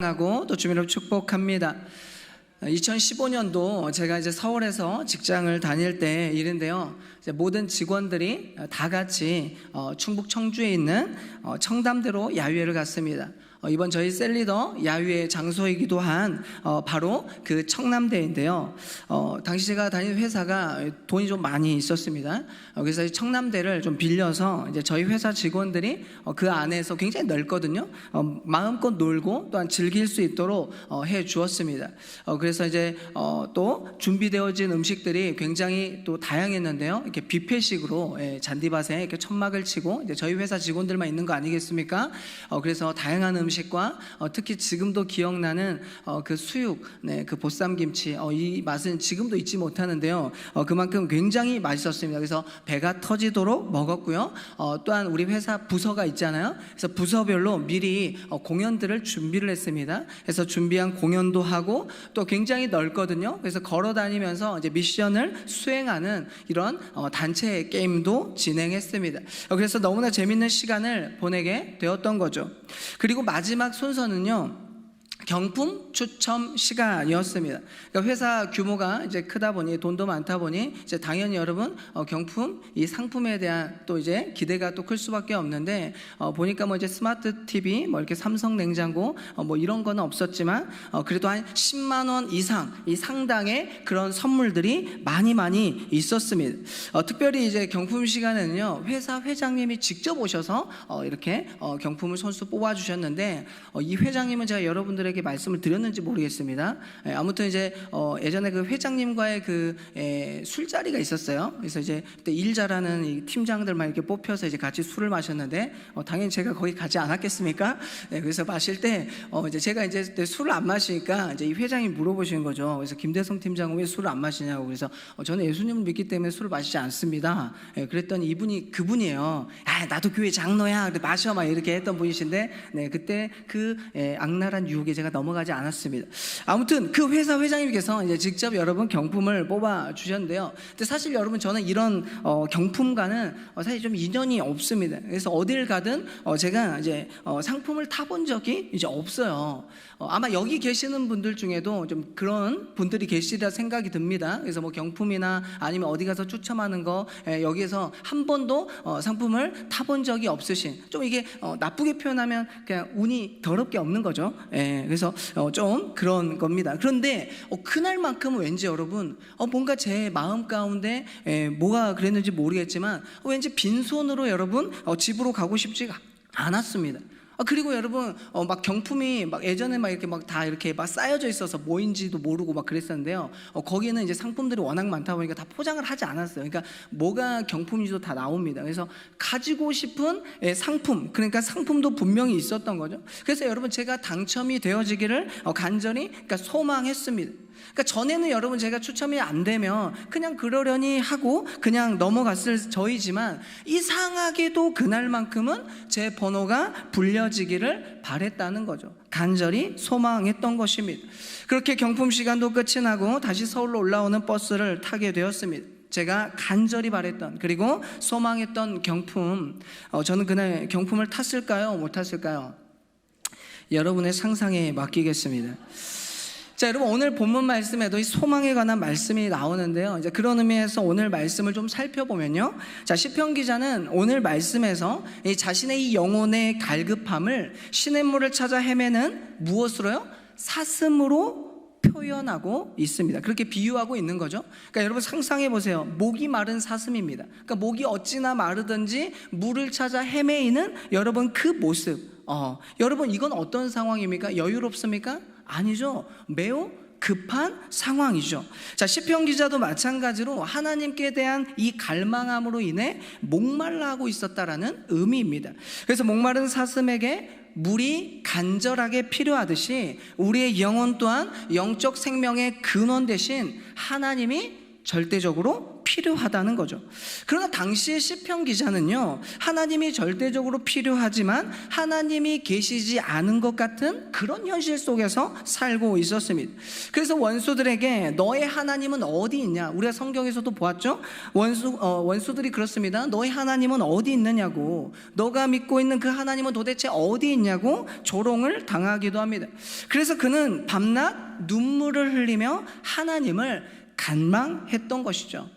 하고 또 주민을 축복합니다. 2015년도 제가 이제 서울에서 직장을 다닐 때 일인데요. 이제 모든 직원들이 다 같이 충북 청주에 있는 청담대로 야유회를 갔습니다. 이번 저희 셀리더 야유회 장소이기도 한 바로 그 청남대인데요. 당시 제가 다니는 회사가 돈이 좀 많이 있었습니다. 그래서 이 청남대를 좀 빌려서 이제 저희 회사 직원들이 그 안에서 굉장히 넓거든요. 마음껏 놀고 또한 즐길 수 있도록 해 주었습니다. 그래서 이제 또 준비되어진 음식들이 굉장히 또 다양했는데요. 이렇게 뷔페식으로 잔디밭에 이렇게 천막을 치고 이제 저희 회사 직원들만 있는 거 아니겠습니까? 그래서 다양한 음식과 특히 지금도 기억나는 그 수육, 그 보쌈김치, 이 맛은 지금도 잊지 못하는데요. 그만큼 굉장히 맛있었습니다. 그래서 배가 터지도록 먹었고요. 또한 우리 회사 부서가 있잖아요. 그래서 부서별로 미리 공연들을 준비를 했습니다. 그래서 준비한 공연도 하고 또 굉장히 넓거든요. 그래서 걸어 다니면서 이제 미션을 수행하는 이런 단체 게임도 진행했습니다. 그래서 너무나 재밌는 시간을 보내게 되었던 거죠. 그리고 마지막 순서는요, 경품 추첨 시간이었습니다. 그러니까 회사 규모가 이제 크다 보니 돈도 많다 보니 이제 당연히 여러분 경품 이 상품에 대한 또 이제 기대가 또 클 수밖에 없는데 보니까 뭐 이제 스마트 TV 뭐 이렇게 삼성 냉장고 뭐 이런 거는 없었지만 그래도 한 10만 원 이상 이 상당의 그런 선물들이 많이 있었습니다. 특별히 이제 경품 시간에는요, 회사 회장님이 직접 오셔서 이렇게 경품을 선수 뽑아 주셨는데 이 회장님은 제가 여러분들에게 말씀을 드렸는지 모르겠습니다. 아무튼 이제 예전에 그 회장님과의 그 술자리가 있었어요. 그래서 이제 그때 일 잘하는 이 팀장들만 이렇게 뽑혀서 이제 같이 술을 마셨는데 당연히 제가 거기 가지 않았겠습니까? 그래서 마실 때 이제 제가 이제 술을 안 마시니까 이제 이 회장이 물어보시는 거죠. 그래서 김대성 팀장은 왜 술을 안 마시냐고. 그래서 저는 예수님을 믿기 때문에 술을 마시지 않습니다. 그랬더니 이분이 그분이에요. 나도 교회 장로야. 마셔 막 이렇게 했던 분이신데 그때 그 악랄한 유혹에 제가 넘어가지 않았습니다. 아무튼 그 회사 회장님께서 이제 직접 여러분 경품을 뽑아 주셨는데요. 근데 사실 여러분 저는 이런 경품과는 사실 좀 인연이 없습니다. 그래서 어딜 가든 제가 이제 상품을 타본 적이 이제 없어요. 아마 여기 계시는 분들 중에도 좀 그런 분들이 계시리라 생각이 듭니다. 그래서 뭐 경품이나 아니면 어디 가서 추첨하는 거 여기에서 한 번도 상품을 타본 적이 없으신, 좀 이게 나쁘게 표현하면 그냥 운이 더럽게 없는 거죠. 그래서 좀 그런 겁니다. 그런데 그날만큼은 왠지 여러분 뭔가 제 마음 가운데 뭐가 그랬는지 모르겠지만 왠지 빈손으로 여러분 집으로 가고 싶지가 않았습니다. 그리고 여러분 막 경품이 막 예전에 막 이렇게 막 다 이렇게 막 쌓여져 있어서 뭐인지도 모르고 막 그랬었는데요. 거기는 이제 상품들이 워낙 많다 보니까 다 포장을 하지 않았어요. 그러니까 뭐가 경품인지도 다 나옵니다. 그래서 가지고 싶은 상품, 그러니까 상품도 분명히 있었던 거죠. 그래서 여러분 제가 당첨이 되어지기를 간절히 그러니까 소망했습니다. 그러니까 전에는 여러분 제가 추첨이 안 되면 그냥 그러려니 하고 그냥 넘어갔을 저이지만 이상하게도 그날만큼은 제 번호가 불려지기를 바랬다는 거죠. 간절히 소망했던 것입니다. 그렇게 경품 시간도 끝이 나고 다시 서울로 올라오는 버스를 타게 되었습니다. 제가 간절히 바랬던 그리고 소망했던 경품, 저는 그날 경품을 탔을까요? 못 탔을까요? 여러분의 상상에 맡기겠습니다. 자, 여러분 오늘 본문 말씀에도 이 소망에 관한 말씀이 나오는데요. 이제 그런 의미에서 오늘 말씀을 좀 살펴보면요. 자, 시편 기자는 오늘 말씀에서 이 자신의 이 영혼의 갈급함을 시냇물을 찾아 헤매는 무엇으로요? 사슴으로 표현하고 있습니다. 그렇게 비유하고 있는 거죠. 그러니까 여러분 상상해 보세요. 목이 마른 사슴입니다. 그러니까 목이 어찌나 마르든지 물을 찾아 헤매이는 여러분 그 모습. 여러분 이건 어떤 상황입니까? 여유롭습니까? 아니죠. 매우 급한 상황이죠. 자, 시편 기자도 마찬가지로 하나님께 대한 이 갈망함으로 인해 목말라하고 있었다라는 의미입니다. 그래서 목마른 사슴에게 물이 간절하게 필요하듯이 우리의 영혼 또한 영적 생명의 근원 대신 하나님이 절대적으로 필요하다는 거죠. 그러나 당시의 시편 기자는요, 하나님이 절대적으로 필요하지만 하나님이 계시지 않은 것 같은 그런 현실 속에서 살고 있었습니다. 그래서 원수들에게 너의 하나님은 어디 있냐, 우리가 성경에서도 보았죠. 원수들이 그렇습니다. 너의 하나님은 어디 있느냐고, 너가 믿고 있는 그 하나님은 도대체 어디 있냐고 조롱을 당하기도 합니다. 그래서 그는 밤낮 눈물을 흘리며 하나님을 간망했던 것이죠.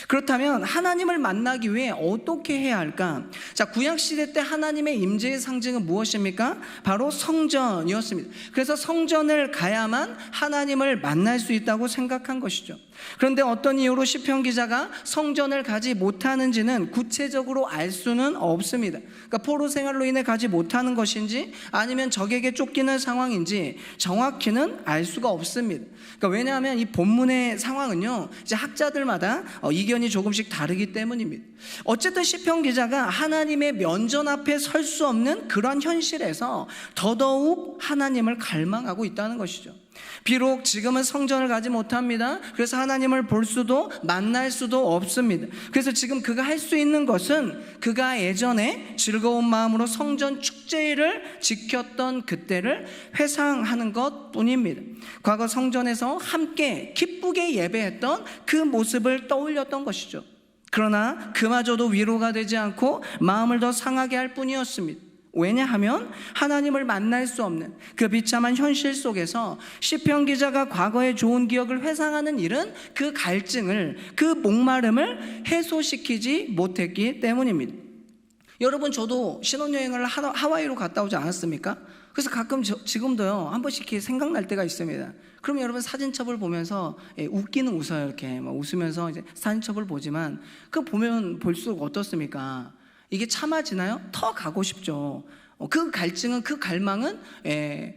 그렇다면 하나님을 만나기 위해 어떻게 해야 할까? 자, 구약시대 때 하나님의 임재의 상징은 무엇입니까? 바로 성전이었습니다. 그래서 성전을 가야만 하나님을 만날 수 있다고 생각한 것이죠. 그런데 어떤 이유로 시편 기자가 성전을 가지 못하는지는 구체적으로 알 수는 없습니다. 그러니까 포로 생활로 인해 가지 못하는 것인지 아니면 적에게 쫓기는 상황인지 정확히는 알 수가 없습니다. 그러니까 왜냐하면 이 본문의 상황은요, 이제 학자들마다 이견이 조금씩 다르기 때문입니다. 어쨌든 시편 기자가 하나님의 면전 앞에 설 수 없는 그런 현실에서 더더욱 하나님을 갈망하고 있다는 것이죠. 비록 지금은 성전을 가지 못합니다. 그래서 하나님을 볼 수도 만날 수도 없습니다. 그래서 지금 그가 할 수 있는 것은 그가 예전에 즐거운 마음으로 성전 축제를 지켰던 그때를 회상하는 것 뿐입니다. 과거 성전에서 함께 기쁘게 예배했던 그 모습을 떠올렸던 것이죠. 그러나 그마저도 위로가 되지 않고 마음을 더 상하게 할 뿐이었습니다. 왜냐하면 하나님을 만날 수 없는 그 비참한 현실 속에서 시편 기자가 과거의 좋은 기억을 회상하는 일은 그 갈증을, 그 목마름을 해소시키지 못했기 때문입니다. 여러분, 저도 신혼여행을 하와이로 갔다 오지 않았습니까? 그래서 가끔 지금도요, 한 번씩 이렇게 생각날 때가 있습니다. 그럼 여러분 사진첩을 보면서 웃기는 웃어요. 이렇게 막 웃으면서 이제 사진첩을 보지만 그 보면 볼수록 어떻습니까? 이게 참아지나요? 더 가고 싶죠. 그 갈증은, 그 갈망은,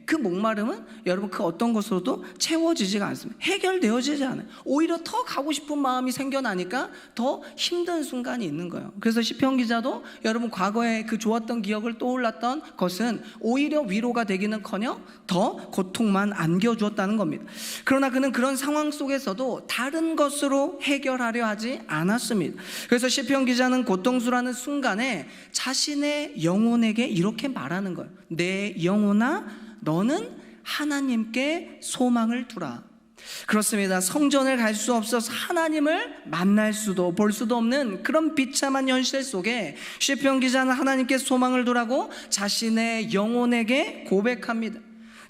그 목마름은 여러분 그 어떤 것으로도 채워지지가 않습니다. 해결되어지지 않아요. 오히려 더 가고 싶은 마음이 생겨나니까 더 힘든 순간이 있는 거예요. 그래서 시편 기자도 여러분 과거에 그 좋았던 기억을 떠올랐던 것은 오히려 위로가 되기는커녕 더 고통만 안겨주었다는 겁니다. 그러나 그는 그런 상황 속에서도 다른 것으로 해결하려 하지 않았습니다. 그래서 시편 기자는 고통스러운 순간에 자신의 영혼에게 이렇게 말하는 거예요. 내 영혼아, 너는 하나님께 소망을 두라. 그렇습니다. 성전을 갈 수 없어서 하나님을 만날 수도 볼 수도 없는 그런 비참한 현실 속에 시편 기자는 하나님께 소망을 두라고 자신의 영혼에게 고백합니다.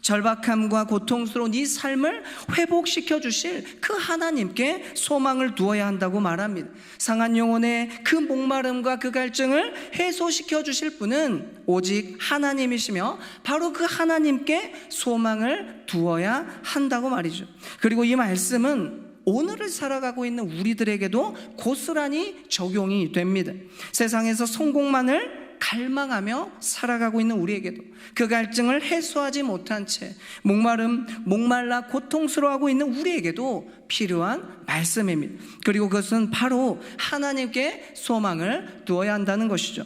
절박함과 고통스러운 이 삶을 회복시켜 주실 그 하나님께 소망을 두어야 한다고 말합니다. 상한 영혼의 그 목마름과 그 갈증을 해소시켜 주실 분은 오직 하나님이시며 바로 그 하나님께 소망을 두어야 한다고 말이죠. 그리고 이 말씀은 오늘을 살아가고 있는 우리들에게도 고스란히 적용이 됩니다. 세상에서 성공만을 갈망하며 살아가고 있는 우리에게도 그 갈증을 해소하지 못한 채 목말라 고통스러워하고 있는 우리에게도 필요한 말씀입니다. 그리고 그것은 바로 하나님께 소망을 두어야 한다는 것이죠.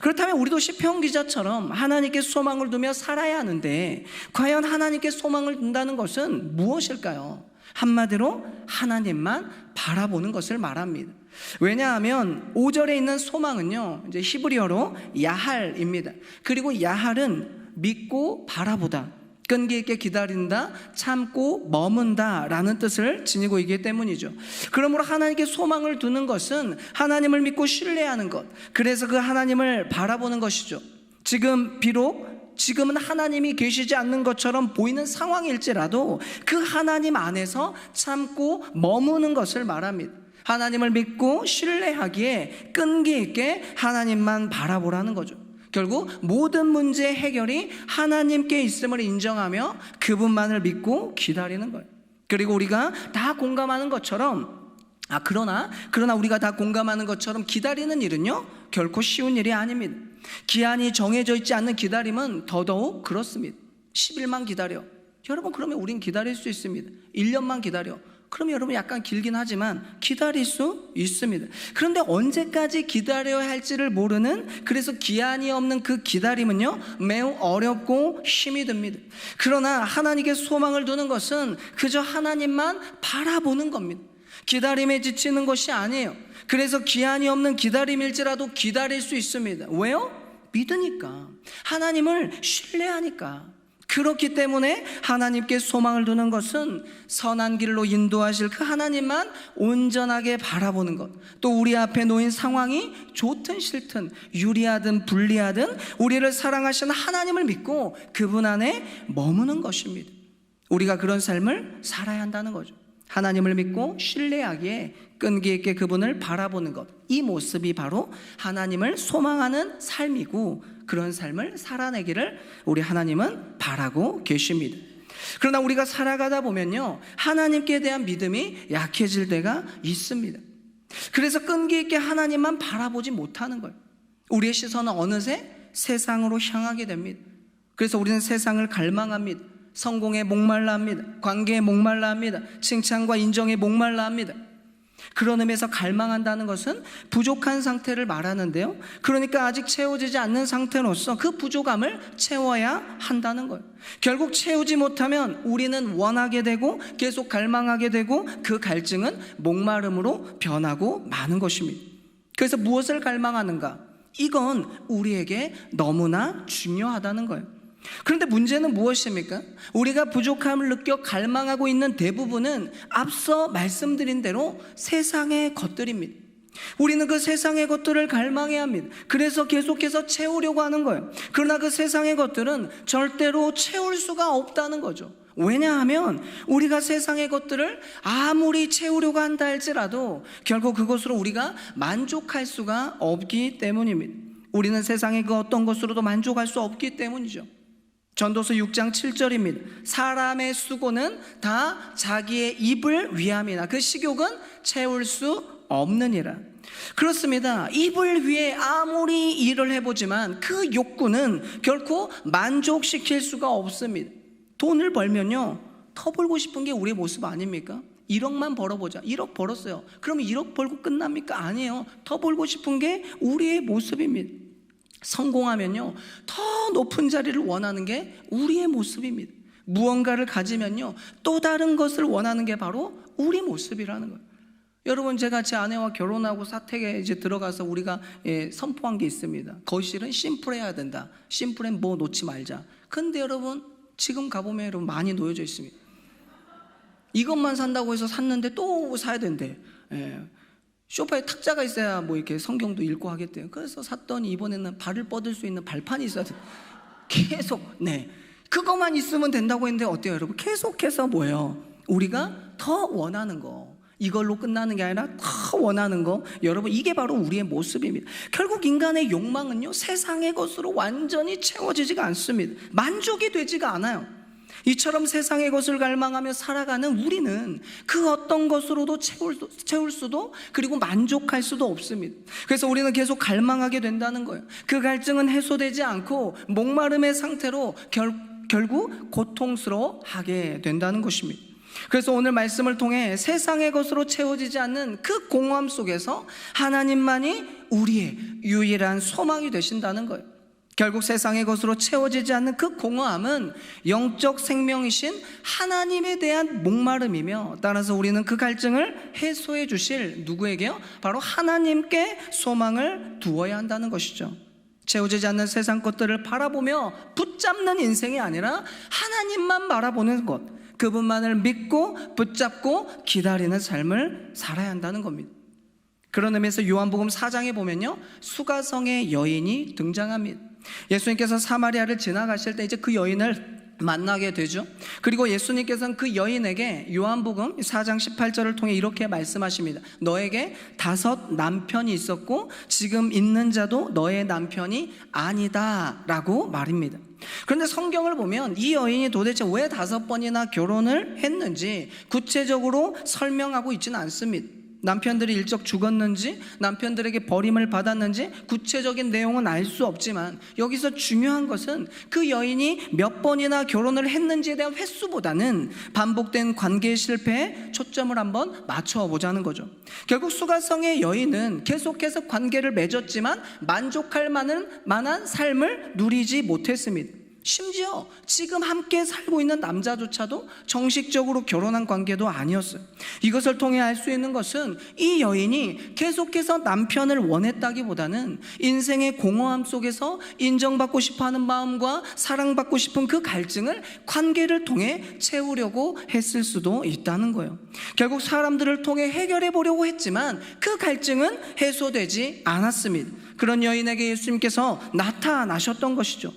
그렇다면 우리도 시편 기자처럼 하나님께 소망을 두며 살아야 하는데 과연 하나님께 소망을 둔다는 것은 무엇일까요? 한마디로 하나님만 바라보는 것을 말합니다. 왜냐하면 5절에 있는 소망은요, 이제 히브리어로 야할입니다. 그리고 야할은 믿고 바라보다, 끈기 있게 기다린다, 참고 머문다 라는 뜻을 지니고 있기 때문이죠. 그러므로 하나님께 소망을 두는 것은 하나님을 믿고 신뢰하는 것, 그래서 그 하나님을 바라보는 것이죠. 지금은 하나님이 계시지 않는 것처럼 보이는 상황일지라도 그 하나님 안에서 참고 머무는 것을 말합니다. 하나님을 믿고 신뢰하기에 끈기 있게 하나님만 바라보라는 거죠. 결국 모든 문제의 해결이 하나님께 있음을 인정하며 그분만을 믿고 기다리는 거예요. 그리고 우리가 다 공감하는 것처럼 그러나 우리가 다 공감하는 것처럼 기다리는 일은요 결코 쉬운 일이 아닙니다. 기한이 정해져 있지 않는 기다림은 더더욱 그렇습니다. 10일만 기다려. 여러분, 그러면 우린 기다릴 수 있습니다. 1년만 기다려. 그러면 여러분 약간 길긴 하지만 기다릴 수 있습니다. 그런데 언제까지 기다려야 할지를 모르는, 그래서 기한이 없는 그 기다림은요 매우 어렵고 힘이 듭니다. 그러나 하나님께 소망을 두는 것은 그저 하나님만 바라보는 겁니다. 기다림에 지치는 것이 아니에요. 그래서 기한이 없는 기다림일지라도 기다릴 수 있습니다. 왜요? 믿으니까, 하나님을 신뢰하니까. 그렇기 때문에 하나님께 소망을 두는 것은 선한 길로 인도하실 그 하나님만 온전하게 바라보는 것, 또 우리 앞에 놓인 상황이 좋든 싫든 유리하든 불리하든 우리를 사랑하시는 하나님을 믿고 그분 안에 머무는 것입니다. 우리가 그런 삶을 살아야 한다는 거죠. 하나님을 믿고 신뢰하기에 끈기 있게 그분을 바라보는 것, 이 모습이 바로 하나님을 소망하는 삶이고, 그런 삶을 살아내기를 우리 하나님은 바라고 계십니다. 그러나 우리가 살아가다 보면요, 하나님께 대한 믿음이 약해질 때가 있습니다. 그래서 끈기 있게 하나님만 바라보지 못하는 거예요. 우리의 시선은 어느새 세상으로 향하게 됩니다. 그래서 우리는 세상을 갈망합니다. 성공에 목말라 합니다. 관계에 목말라 합니다. 칭찬과 인정에 목말라 합니다. 그런 의미에서 갈망한다는 것은 부족한 상태를 말하는데요, 그러니까 아직 채워지지 않는 상태로서 그 부족함을 채워야 한다는 거예요. 결국 채우지 못하면 우리는 원하게 되고 계속 갈망하게 되고 그 갈증은 목마름으로 변하고 마는 것입니다. 그래서 무엇을 갈망하는가? 이건 우리에게 너무나 중요하다는 거예요. 그런데 문제는 무엇입니까? 우리가 부족함을 느껴 갈망하고 있는 대부분은 앞서 말씀드린 대로 세상의 것들입니다. 우리는 그 세상의 것들을 갈망해야 합니다. 그래서 계속해서 채우려고 하는 거예요. 그러나 그 세상의 것들은 절대로 채울 수가 없다는 거죠. 왜냐하면 우리가 세상의 것들을 아무리 채우려고 한다 할지라도 결국 그것으로 우리가 만족할 수가 없기 때문입니다. 우리는 세상의 그 어떤 것으로도 만족할 수 없기 때문이죠. 전도서 6장 7절입니다. 사람의 수고는 다 자기의 입을 위함이나 그 식욕은 채울 수 없느니라. 그렇습니다. 입을 위해 아무리 일을 해보지만 그 욕구는 결코 만족시킬 수가 없습니다. 돈을 벌면요, 더 벌고 싶은 게 우리의 모습 아닙니까? 1억만 벌어보자. 1억 벌었어요. 그러면 1억 벌고 끝납니까? 아니에요. 더 벌고 싶은 게 우리의 모습입니다. 성공하면요, 더 높은 자리를 원하는 게 우리의 모습입니다. 무언가를 가지면요, 또 다른 것을 원하는 게 바로 우리 모습이라는 거예요. 여러분, 제가 제 아내와 결혼하고 사택에 이제 들어가서 우리가 선포한 게 있습니다. 거실은 심플해야 된다. 심플엔 뭐 놓지 말자. 근데 여러분, 지금 가보면 여러분 많이 놓여져 있습니다. 이것만 산다고 해서 샀는데 또 사야 된대. 소파에 탁자가 있어야 뭐 이렇게 성경도 읽고 하겠대요. 그래서 샀더니 이번에는 발을 뻗을 수 있는 발판이 있어야 돼. 계속, 그것만 있으면 된다고 했는데 어때요, 여러분? 계속해서 뭐예요? 우리가 더 원하는 거, 이걸로 끝나는 게 아니라 더 원하는 거, 여러분, 이게 바로 우리의 모습입니다. 결국 인간의 욕망은요, 세상의 것으로 완전히 채워지지가 않습니다. 만족이 되지가 않아요. 이처럼 세상의 것을 갈망하며 살아가는 우리는 그 어떤 것으로도 채울 수도, 그리고 만족할 수도 없습니다. 그래서 우리는 계속 갈망하게 된다는 거예요. 그 갈증은 해소되지 않고 목마름의 상태로 결국 고통스러워하게 된다는 것입니다. 그래서 오늘 말씀을 통해 세상의 것으로 채워지지 않는 그 공허함 속에서 하나님만이 우리의 유일한 소망이 되신다는 거예요. 결국 세상의 것으로 채워지지 않는 그 공허함은 영적 생명이신 하나님에 대한 목마름이며, 따라서 우리는 그 갈증을 해소해 주실 누구에게요? 바로 하나님께 소망을 두어야 한다는 것이죠. 채워지지 않는 세상 것들을 바라보며 붙잡는 인생이 아니라 하나님만 바라보는 것, 그분만을 믿고 붙잡고 기다리는 삶을 살아야 한다는 겁니다. 그런 의미에서 요한복음 4장에 보면요, 수가성의 여인이 등장합니다. 예수님께서 사마리아를 지나가실 때 이제 그 여인을 만나게 되죠. 그리고 예수님께서는 그 여인에게 요한복음 4장 18절을 통해 이렇게 말씀하십니다. 너에게 5 남편이 있었고 지금 있는 자도 너의 남편이 아니다 라고 말입니다. 그런데 성경을 보면 이 여인이 도대체 왜 5번이나 결혼을 했는지 구체적으로 설명하고 있지는 않습니다. 남편들이 일찍 죽었는지, 남편들에게 버림을 받았는지 구체적인 내용은 알 수 없지만, 여기서 중요한 것은 그 여인이 몇 번이나 결혼을 했는지에 대한 획수보다는 반복된 관계 실패에 초점을 한번 맞춰보자는 거죠. 결국 수가성의 여인은 계속해서 관계를 맺었지만 만족할 만한 삶을 누리지 못했습니다. 심지어 지금 함께 살고 있는 남자조차도 정식적으로 결혼한 관계도 아니었어요. 이것을 통해 알 수 있는 것은 이 여인이 계속해서 남편을 원했다기보다는 인생의 공허함 속에서 인정받고 싶어하는 마음과 사랑받고 싶은 그 갈증을 관계를 통해 채우려고 했을 수도 있다는 거예요. 결국 사람들을 통해 해결해 보려고 했지만 그 갈증은 해소되지 않았습니다. 그런 여인에게 예수님께서 나타나셨던 것이죠.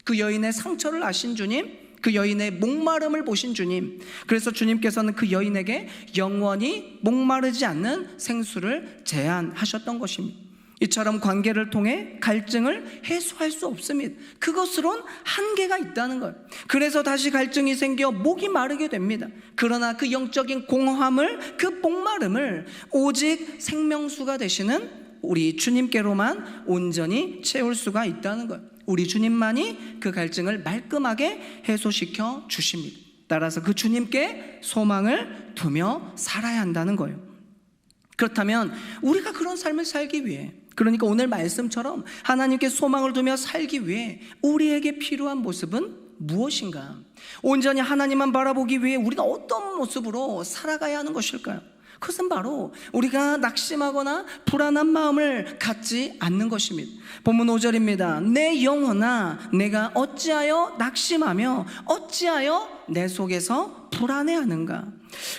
그 여인의 상처를 아신 주님, 그 여인의 목마름을 보신 주님, 그래서 주님께서는 그 여인에게 영원히 목마르지 않는 생수를 제안하셨던 것입니다. 이처럼 관계를 통해 갈증을 해소할 수 없습니다. 그것으론 한계가 있다는 거예요. 그래서 다시 갈증이 생겨 목이 마르게 됩니다. 그러나 그 영적인 공허함을, 그 목마름을 오직 생명수가 되시는 우리 주님께로만 온전히 채울 수가 있다는 거예요. 우리 주님만이 그 갈증을 말끔하게 해소시켜 주십니다. 따라서 그 주님께 소망을 두며 살아야 한다는 거예요. 그렇다면 우리가 그런 삶을 살기 위해, 그러니까 오늘 말씀처럼 하나님께 소망을 두며 살기 위해 우리에게 필요한 모습은 무엇인가? 온전히 하나님만 바라보기 위해 우리가 어떤 모습으로 살아가야 하는 것일까요? 그것은 바로 우리가 낙심하거나 불안한 마음을 갖지 않는 것입니다. 본문 5절입니다. 내 영혼아, 내가 어찌하여 낙심하며 어찌하여 내 속에서 불안해하는가?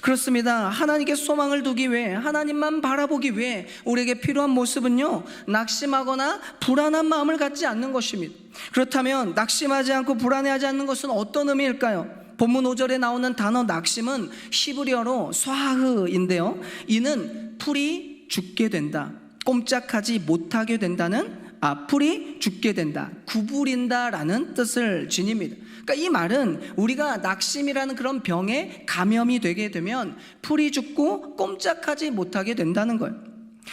그렇습니다. 하나님께 소망을 두기 위해, 하나님만 바라보기 위해 우리에게 필요한 모습은요, 낙심하거나 불안한 마음을 갖지 않는 것입니다. 그렇다면 낙심하지 않고 불안해하지 않는 것은 어떤 의미일까요? 본문 5절에 나오는 단어 낙심은 히브리어로 스와흐인데요, 이는 풀이 죽게 된다, 꼼짝하지 못하게 된다는, 풀이 죽게 된다, 구부린다라는 뜻을 지닙니다. 그러니까 이 말은 우리가 낙심이라는 그런 병에 감염이 되게 되면 풀이 죽고 꼼짝하지 못하게 된다는 거예요.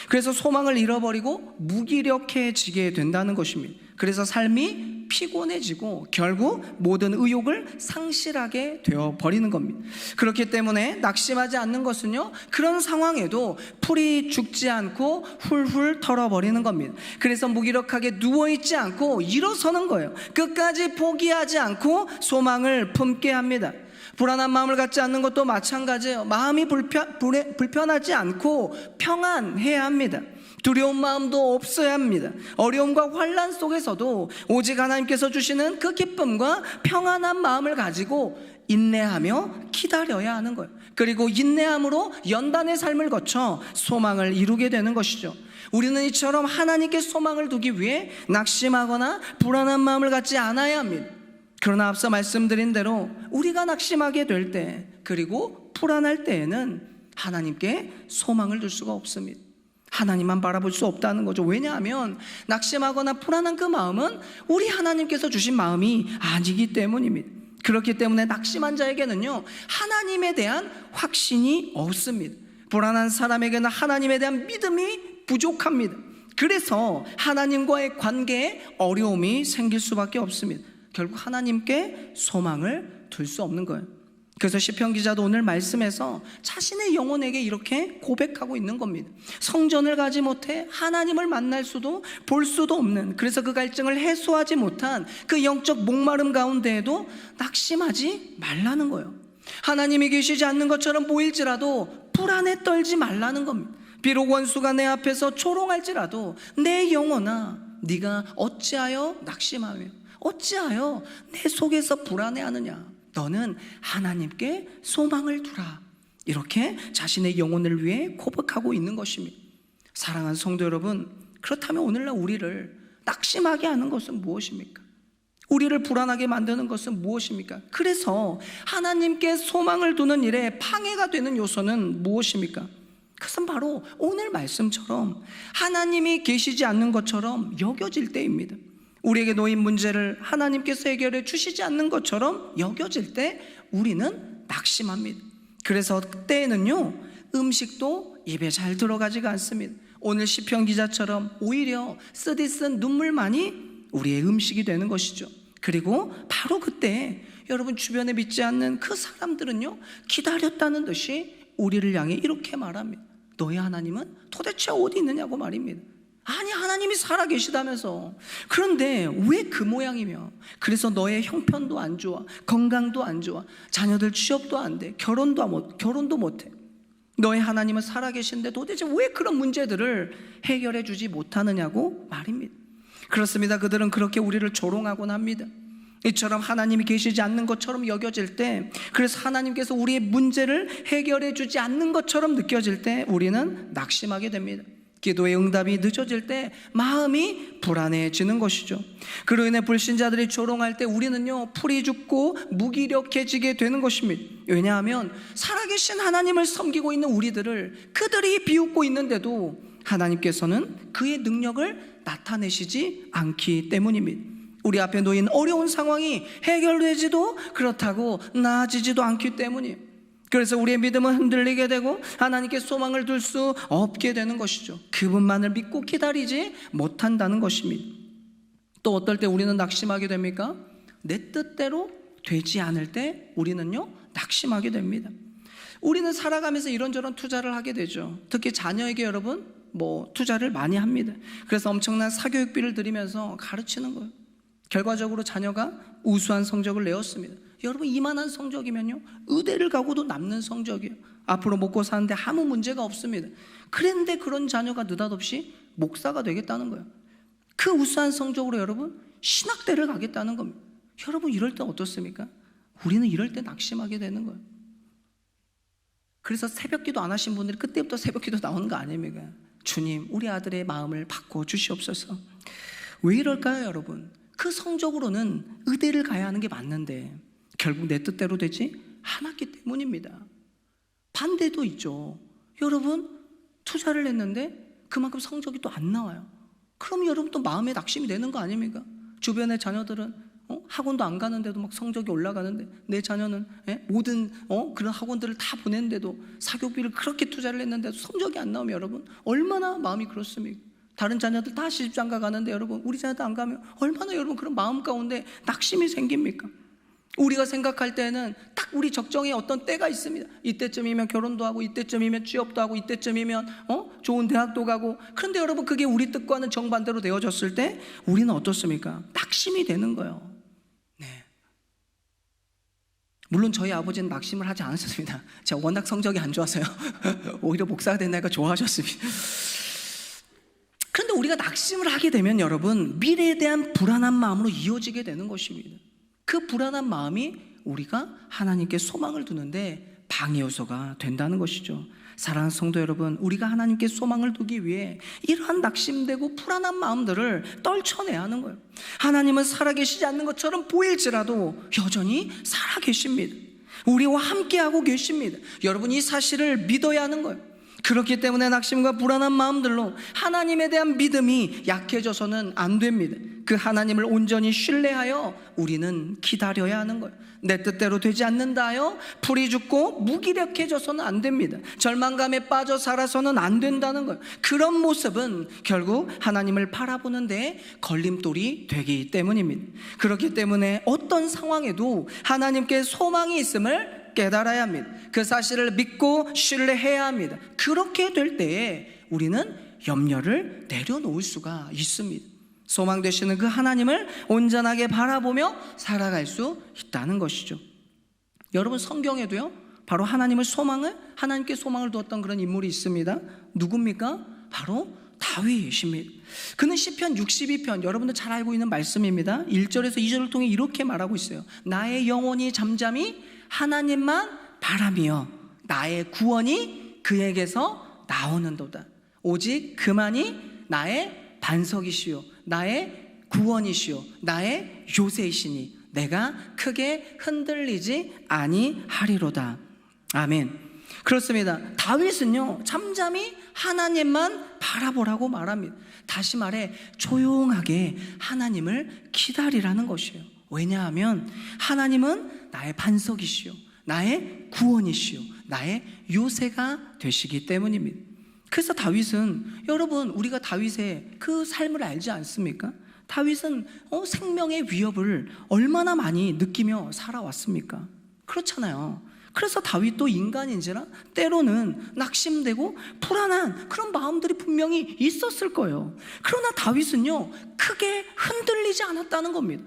그래서 소망을 잃어버리고 무기력해지게 된다는 것입니다. 그래서 삶이 피곤해지고 결국 모든 의욕을 상실하게 되어버리는 겁니다. 그렇기 때문에 낙심하지 않는 것은요, 그런 상황에도 풀이 죽지 않고 훌훌 털어버리는 겁니다. 그래서 무기력하게 누워있지 않고 일어서는 거예요. 끝까지 포기하지 않고 소망을 품게 합니다. 불안한 마음을 갖지 않는 것도 마찬가지예요. 마음이 불편하지 않고 평안해야 합니다. 두려운 마음도 없어야 합니다. 어려움과 환난 속에서도 오직 하나님께서 주시는 그 기쁨과 평안한 마음을 가지고 인내하며 기다려야 하는 거예요. 그리고 인내함으로 연단의 삶을 거쳐 소망을 이루게 되는 것이죠. 우리는 이처럼 하나님께 소망을 두기 위해 낙심하거나 불안한 마음을 갖지 않아야 합니다. 그러나 앞서 말씀드린 대로 우리가 낙심하게 될 때, 그리고 불안할 때에는 하나님께 소망을 둘 수가 없습니다. 하나님만 바라볼 수 없다는 거죠. 왜냐하면 낙심하거나 불안한 그 마음은 우리 하나님께서 주신 마음이 아니기 때문입니다. 그렇기 때문에 낙심한 자에게는요, 하나님에 대한 확신이 없습니다. 불안한 사람에게는 하나님에 대한 믿음이 부족합니다. 그래서 하나님과의 관계에 어려움이 생길 수밖에 없습니다. 결국 하나님께 소망을 둘 수 없는 거예요. 그래서 시편 기자도 오늘 말씀에서 자신의 영혼에게 이렇게 고백하고 있는 겁니다. 성전을 가지 못해 하나님을 만날 수도 볼 수도 없는, 그래서 그 갈증을 해소하지 못한 그 영적 목마름 가운데에도 낙심하지 말라는 거예요. 하나님이 계시지 않는 것처럼 보일지라도 불안에 떨지 말라는 겁니다. 비록 원수가 내 앞에서 초롱할지라도 내 영혼아, 네가 어찌하여 낙심하며 어찌하여 내 속에서 불안해하느냐? 너는 하나님께 소망을 두라. 이렇게 자신의 영혼을 위해 고백하고 있는 것입니다. 사랑하는 성도 여러분, 그렇다면 오늘날 우리를 낙심하게 하는 것은 무엇입니까? 우리를 불안하게 만드는 것은 무엇입니까? 그래서 하나님께 소망을 두는 일에 방해가 되는 요소는 무엇입니까? 그것은 바로 오늘 말씀처럼 하나님이 계시지 않는 것처럼 여겨질 때입니다. 우리에게 놓인 문제를 하나님께서 해결해 주시지 않는 것처럼 여겨질 때 우리는 낙심합니다. 그래서 그때에는요, 음식도 입에 잘 들어가지가 않습니다. 오늘 시편 기자처럼 오히려 쓰디쓴 눈물만이 우리의 음식이 되는 것이죠. 그리고 바로 그때 여러분 주변에 믿지 않는 그 사람들은요, 기다렸다는 듯이 우리를 향해 이렇게 말합니다. 너희 하나님은 도대체 어디 있느냐고 말입니다. 아니, 하나님이 살아계시다면서. 그런데 왜 그 모양이며? 그래서 너의 형편도 안 좋아, 건강도 안 좋아, 자녀들 취업도 안 돼, 결혼도 못해. 너의 하나님은 살아계신데 도대체 왜 그런 문제들을 해결해 주지 못하느냐고 말입니다. 그렇습니다. 그들은 그렇게 우리를 조롱하곤 합니다. 이처럼 하나님이 계시지 않는 것처럼 여겨질 때, 그래서 하나님께서 우리의 문제를 해결해 주지 않는 것처럼 느껴질 때 우리는 낙심하게 됩니다. 기도의 응답이 늦어질 때 마음이 불안해지는 것이죠. 그로 인해 불신자들이 조롱할 때 우리는요, 풀이 죽고 무기력해지게 되는 것입니다. 왜냐하면 살아계신 하나님을 섬기고 있는 우리들을 그들이 비웃고 있는데도 하나님께서는 그의 능력을 나타내시지 않기 때문입니다. 우리 앞에 놓인 어려운 상황이 해결되지도 그렇다고 나아지지도 않기 때문이에요. 그래서 우리의 믿음은 흔들리게 되고 하나님께 소망을 둘 수 없게 되는 것이죠. 그분만을 믿고 기다리지 못한다는 것입니다. 또 어떨 때 우리는 낙심하게 됩니까? 내 뜻대로 되지 않을 때 우리는요, 낙심하게 됩니다. 우리는 살아가면서 이런저런 투자를 하게 되죠. 특히 자녀에게 여러분 투자를 많이 합니다. 그래서 엄청난 사교육비를 들이면서 가르치는 거예요. 결과적으로 자녀가 우수한 성적을 내었습니다. 여러분, 이만한 성적이면요, 의대를 가고도 남는 성적이에요. 앞으로 먹고 사는데 아무 문제가 없습니다. 그런데 그런 자녀가 느닷없이 목사가 되겠다는 거예요. 그 우수한 성적으로 여러분 신학대를 가겠다는 겁니다. 여러분, 이럴 때 어떻습니까? 우리는 이럴 때 낙심하게 되는 거예요. 그래서 새벽기도 안 하신 분들이 그때부터 새벽기도 나오는 거 아닙니까? 주님, 우리 아들의 마음을 바꿔 주시옵소서. 왜 이럴까요, 여러분? 그 성적으로는 의대를 가야 하는 게 맞는데 결국 내 뜻대로 되지 않았기 때문입니다. 반대도 있죠. 여러분, 투자를 했는데 그만큼 성적이 또 안 나와요. 그럼 여러분 또 마음에 낙심이 되는 거 아닙니까? 주변의 자녀들은 학원도 안 가는데도 막 성적이 올라가는데, 내 자녀는 모든 그런 학원들을 다 보냈는데도 사교육비를 그렇게 투자를 했는데도 성적이 안 나오면 여러분 얼마나 마음이 그렇습니까? 다른 자녀들 다 시집장가 가는데 여러분 우리 자녀도 안 가면 얼마나 여러분 그런 마음 가운데 낙심이 생깁니까? 우리가 생각할 때는 딱 우리 적정의 어떤 때가 있습니다. 이때쯤이면 결혼도 하고, 이때쯤이면 취업도 하고, 이때쯤이면 좋은 대학도 가고. 그런데 여러분 그게 우리 뜻과는 정반대로 되어졌을 때 우리는 어떻습니까? 낙심이 되는 거예요. 네. 물론 저희 아버지는 낙심을 하지 않으셨습니다. 제가 워낙 성적이 안 좋아서요. 오히려 목사가 된다니까 좋아하셨습니다. 그런데 우리가 낙심을 하게 되면 여러분 미래에 대한 불안한 마음으로 이어지게 되는 것입니다. 그 불안한 마음이 우리가 하나님께 소망을 두는데 방해 요소가 된다는 것이죠. 사랑하는 성도 여러분, 우리가 하나님께 소망을 두기 위해 이러한 낙심되고 불안한 마음들을 떨쳐내야 하는 거예요. 하나님은 살아계시지 않는 것처럼 보일지라도 여전히 살아계십니다. 우리와 함께하고 계십니다. 여러분, 이 사실을 믿어야 하는 거예요. 그렇기 때문에 낙심과 불안한 마음들로 하나님에 대한 믿음이 약해져서는 안 됩니다. 그 하나님을 온전히 신뢰하여 우리는 기다려야 하는 거예요. 내 뜻대로 되지 않는다 하여 풀이 죽고 무기력해져서는 안 됩니다. 절망감에 빠져 살아서는 안 된다는 거예요. 그런 모습은 결국 하나님을 바라보는 데 걸림돌이 되기 때문입니다. 그렇기 때문에 어떤 상황에도 하나님께 소망이 있음을 깨달아야 합니다. 그 사실을 믿고 신뢰해야 합니다. 그렇게 될 때에 우리는 염려를 내려놓을 수가 있습니다. 소망 되시는 그 하나님을 온전하게 바라보며 살아갈 수 있다는 것이죠. 여러분, 성경에도요 바로 하나님께 소망을 두었던 그런 인물이 있습니다. 누굽니까? 바로 다윗이십니다. 그는 시편 62편, 여러분들 잘 알고 있는 말씀입니다. 1절에서 2절을 통해 이렇게 말하고 있어요. 나의 영혼이 잠잠히 하나님만 바라며 나의 구원이 그에게서 나오는도다. 오직 그만이 나의 반석이시요 나의 구원이시요 나의 요새이시니 내가 크게 흔들리지 아니하리로다. 아멘. 그렇습니다. 다윗은요 잠잠히 하나님만 바라보라고 말합니다. 다시 말해 조용하게 하나님을 기다리라는 것이에요. 왜냐하면 하나님은 나의 반석이시요 나의 구원이시요 나의 요새가 되시기 때문입니다. 그래서 다윗은, 여러분 우리가 다윗의 그 삶을 알지 않습니까? 다윗은 생명의 위협을 얼마나 많이 느끼며 살아왔습니까? 그렇잖아요. 그래서 다윗도 인간인지라 때로는 낙심되고 불안한 그런 마음들이 분명히 있었을 거예요. 그러나 다윗은요, 크게 흔들리지 않았다는 겁니다.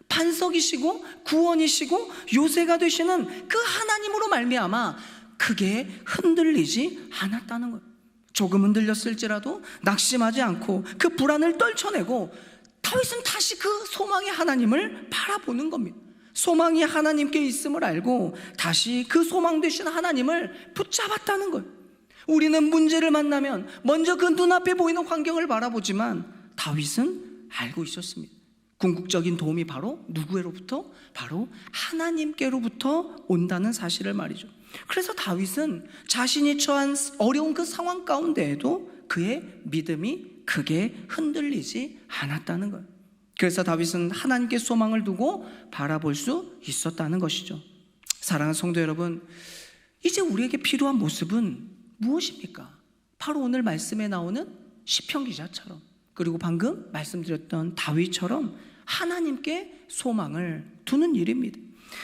반석이시고 구원이시고 요새가 되시는 그 하나님으로 말미암아 크게 흔들리지 않았다는 거예요. 조금 흔들렸을지라도 낙심하지 않고 그 불안을 떨쳐내고 다윗은 다시 그 소망의 하나님을 바라보는 겁니다. 소망이 하나님께 있음을 알고 다시 그 소망 되신 하나님을 붙잡았다는 거예요. 우리는 문제를 만나면 먼저 그 눈앞에 보이는 환경을 바라보지만 다윗은 알고 있었습니다. 궁극적인 도움이 바로 누구로부터? 바로 하나님께로부터 온다는 사실을 말이죠. 그래서 다윗은 자신이 처한 어려운 그 상황 가운데에도 그의 믿음이 크게 흔들리지 않았다는 거예요. 그래서 다윗은 하나님께 소망을 두고 바라볼 수 있었다는 것이죠. 사랑하는 성도 여러분, 이제 우리에게 필요한 모습은 무엇입니까? 바로 오늘 말씀에 나오는 시편 기자처럼, 그리고 방금 말씀드렸던 다윗처럼 하나님께 소망을 두는 일입니다.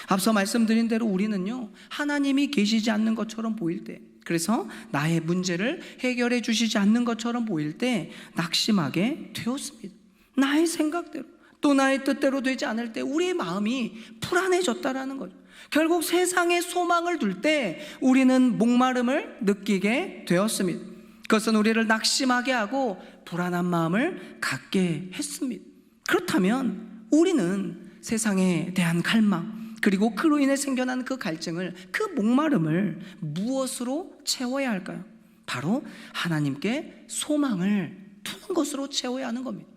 앞서 말씀드린 대로 우리는요, 하나님이 계시지 않는 것처럼 보일 때, 그래서 나의 문제를 해결해 주시지 않는 것처럼 보일 때 낙심하게 되었습니다. 나의 생각대로 또 나의 뜻대로 되지 않을 때 우리의 마음이 불안해졌다라는 거죠. 결국 세상에 소망을 둘 때 우리는 목마름을 느끼게 되었습니다. 그것은 우리를 낙심하게 하고 불안한 마음을 갖게 했습니다. 그렇다면 우리는 세상에 대한 갈망, 그리고 그로 인해 생겨난 그 갈증을, 그 목마름을 무엇으로 채워야 할까요? 바로 하나님께 소망을 두는 것으로 채워야 하는 겁니다.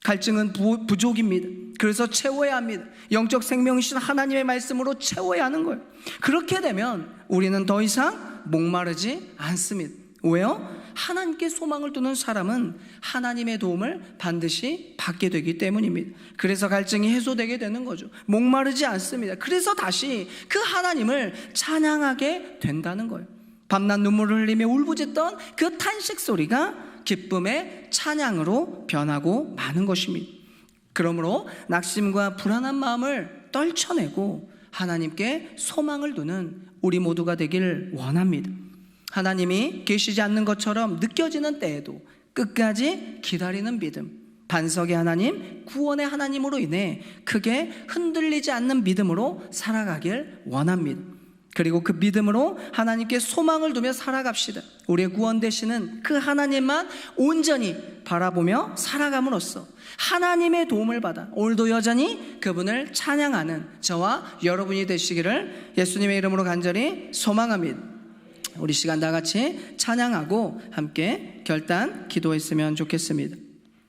갈증은 부족입니다. 그래서 채워야 합니다. 영적 생명이신 하나님의 말씀으로 채워야 하는 거예요. 그렇게 되면 우리는 더 이상 목마르지 않습니다. 왜요? 하나님께 소망을 두는 사람은 하나님의 도움을 반드시 받게 되기 때문입니다. 그래서 갈증이 해소되게 되는 거죠. 목마르지 않습니다. 그래서 다시 그 하나님을 찬양하게 된다는 거예요. 밤낮 눈물을 흘리며 울부짖던 그 탄식 소리가 기쁨의 찬양으로 변하고 마는 것입니다. 그러므로 낙심과 불안한 마음을 떨쳐내고 하나님께 소망을 두는 우리 모두가 되길 원합니다. 하나님이 계시지 않는 것처럼 느껴지는 때에도 끝까지 기다리는 믿음, 반석의 하나님, 구원의 하나님으로 인해 크게 흔들리지 않는 믿음으로 살아가길 원합니다. 그리고 그 믿음으로 하나님께 소망을 두며 살아갑시다. 우리의 구원 되시는 그 하나님만 온전히 바라보며 살아감으로써 하나님의 도움을 받아 오늘도 여전히 그분을 찬양하는 저와 여러분이 되시기를 예수님의 이름으로 간절히 소망합니다. 우리 시간 다 같이 찬양하고 함께 결단 기도했으면 좋겠습니다.